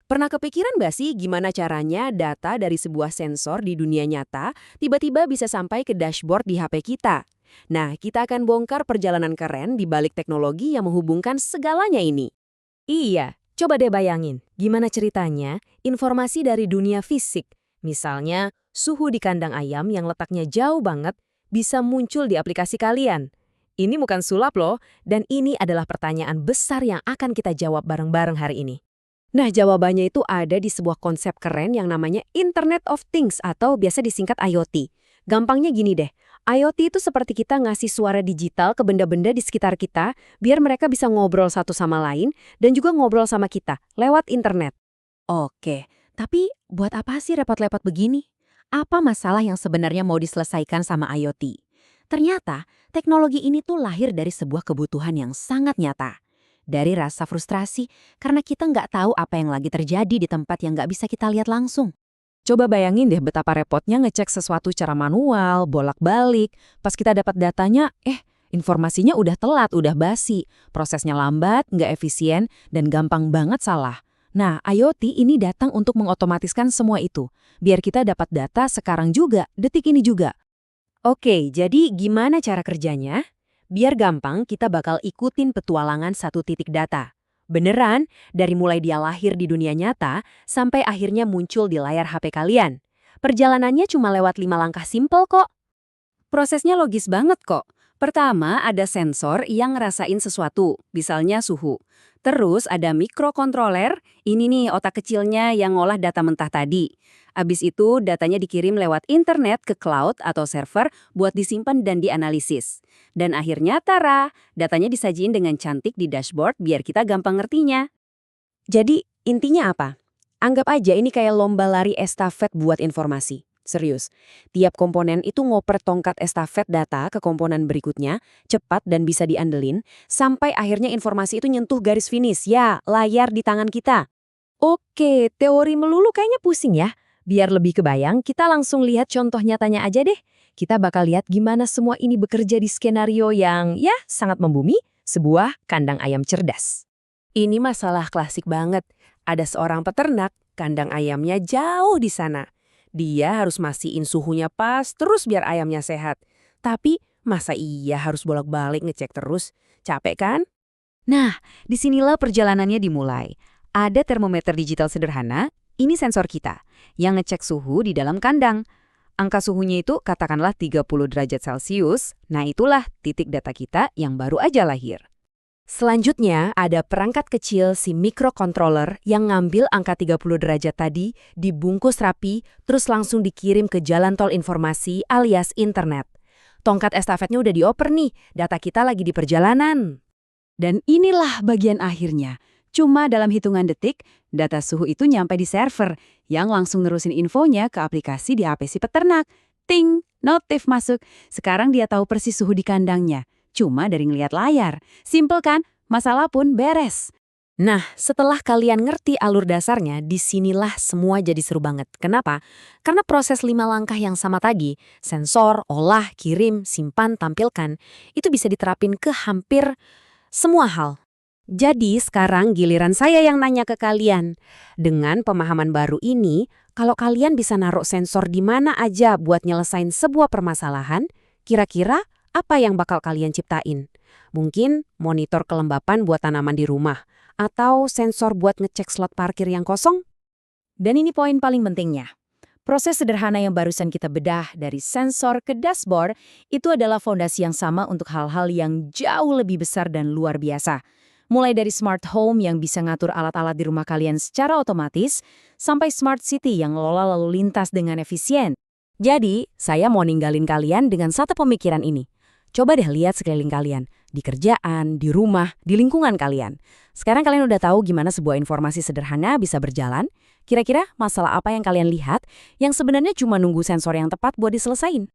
Pernah kepikiran nggak sih gimana caranya data dari sebuah sensor di dunia nyata tiba-tiba bisa sampai ke dashboard di HP kita? Nah, kita akan bongkar perjalanan keren di balik teknologi yang menghubungkan segalanya ini. Iya, coba deh bayangin, gimana ceritanya informasi dari dunia fisik, misalnya suhu di kandang ayam yang letaknya jauh banget, bisa muncul di aplikasi kalian. Ini bukan sulap loh, dan ini adalah pertanyaan besar yang akan kita jawab bareng-bareng hari ini. Nah, jawabannya itu ada di sebuah konsep keren yang namanya Internet of Things atau biasa disingkat IoT. Gampangnya gini deh, IoT itu seperti kita ngasih suara digital ke benda-benda di sekitar kita biar mereka bisa ngobrol satu sama lain dan juga ngobrol sama kita lewat internet. Oke, tapi buat apa sih repot-repot begini? Apa masalah yang sebenarnya mau diselesaikan sama IoT? Ternyata, teknologi ini tuh lahir dari sebuah kebutuhan yang sangat nyata. Dari rasa frustrasi karena kita nggak tahu apa yang lagi terjadi di tempat yang nggak bisa kita lihat langsung. Coba bayangin deh betapa repotnya ngecek sesuatu cara manual, bolak-balik. Pas kita dapat datanya, informasinya udah telat, udah basi. Prosesnya lambat, nggak efisien, dan gampang banget salah. Nah, IoT ini datang untuk mengotomatiskan semua itu. Biar kita dapat data sekarang juga, detik ini juga. Oke, jadi gimana cara kerjanya? Biar gampang, kita bakal ikutin petualangan satu titik data. Beneran, dari mulai dia lahir di dunia nyata, sampai akhirnya muncul di layar HP kalian. Perjalanannya cuma lewat 5 langkah simpel kok. Prosesnya logis banget kok. Pertama, ada sensor yang ngerasain sesuatu, misalnya suhu. Terus ada mikrokontroler, ini nih otak kecilnya yang ngolah data mentah tadi. Abis itu datanya dikirim lewat internet ke cloud atau server buat disimpan dan dianalisis. Dan akhirnya tara, datanya disajiin dengan cantik di dashboard biar kita gampang ngertinya. Jadi intinya apa? Anggap aja ini kayak lomba lari estafet buat informasi. Serius, tiap komponen itu ngoper tongkat estafet data ke komponen berikutnya, cepat dan bisa diandelin, sampai akhirnya informasi itu nyentuh garis finish, ya, layar di tangan kita. Oke, teori melulu kayaknya pusing ya. Biar lebih kebayang, kita langsung lihat contoh nyatanya aja deh. Kita bakal lihat gimana semua ini bekerja di skenario yang, ya, sangat membumi, sebuah kandang ayam cerdas. Ini masalah klasik banget. Ada seorang peternak, kandang ayamnya jauh di sana. Dia harus mastiin suhunya pas terus biar ayamnya sehat. Tapi masa iya harus bolak-balik ngecek terus? Capek kan? Nah, disinilah perjalanannya dimulai. Ada termometer digital sederhana, ini sensor kita, yang ngecek suhu di dalam kandang. Angka suhunya itu katakanlah 30 derajat Celcius, nah itulah titik data kita yang baru aja lahir. Selanjutnya, ada perangkat kecil si microcontroller yang ngambil angka 30 derajat tadi, dibungkus rapi, terus langsung dikirim ke jalan tol informasi alias internet. Tongkat estafetnya udah dioper nih, data kita lagi di perjalanan. Dan inilah bagian akhirnya. Cuma dalam hitungan detik, data suhu itu nyampe di server, yang langsung nerusin infonya ke aplikasi di HP si peternak. Ting, notif masuk. Sekarang dia tahu persis suhu di kandangnya. Cuma dari ngeliat layar. Simpel kan? Masalah pun beres. Nah, setelah kalian ngerti alur dasarnya, disinilah semua jadi seru banget. Kenapa? Karena proses 5 langkah yang sama tadi, sensor, olah, kirim, simpan, tampilkan, itu bisa diterapin ke hampir semua hal. Jadi sekarang giliran saya yang nanya ke kalian. Dengan pemahaman baru ini, kalau kalian bisa naruh sensor di mana aja buat nyelesain sebuah permasalahan, kira-kira apa yang bakal kalian ciptain? Mungkin monitor kelembapan buat tanaman di rumah, atau sensor buat ngecek slot parkir yang kosong? Dan ini poin paling pentingnya. Proses sederhana yang barusan kita bedah dari sensor ke dashboard itu adalah fondasi yang sama untuk hal-hal yang jauh lebih besar dan luar biasa. Mulai dari smart home yang bisa ngatur alat-alat di rumah kalian secara otomatis, sampai smart city yang ngelola lalu lintas dengan efisien. Jadi, saya mau ninggalin kalian dengan satu pemikiran ini. Coba deh lihat sekeliling kalian, di kerjaan, di rumah, di lingkungan kalian. Sekarang kalian udah tahu gimana sebuah informasi sederhana bisa berjalan? Kira-kira masalah apa yang kalian lihat yang sebenarnya cuma nunggu sensor yang tepat buat diselesain?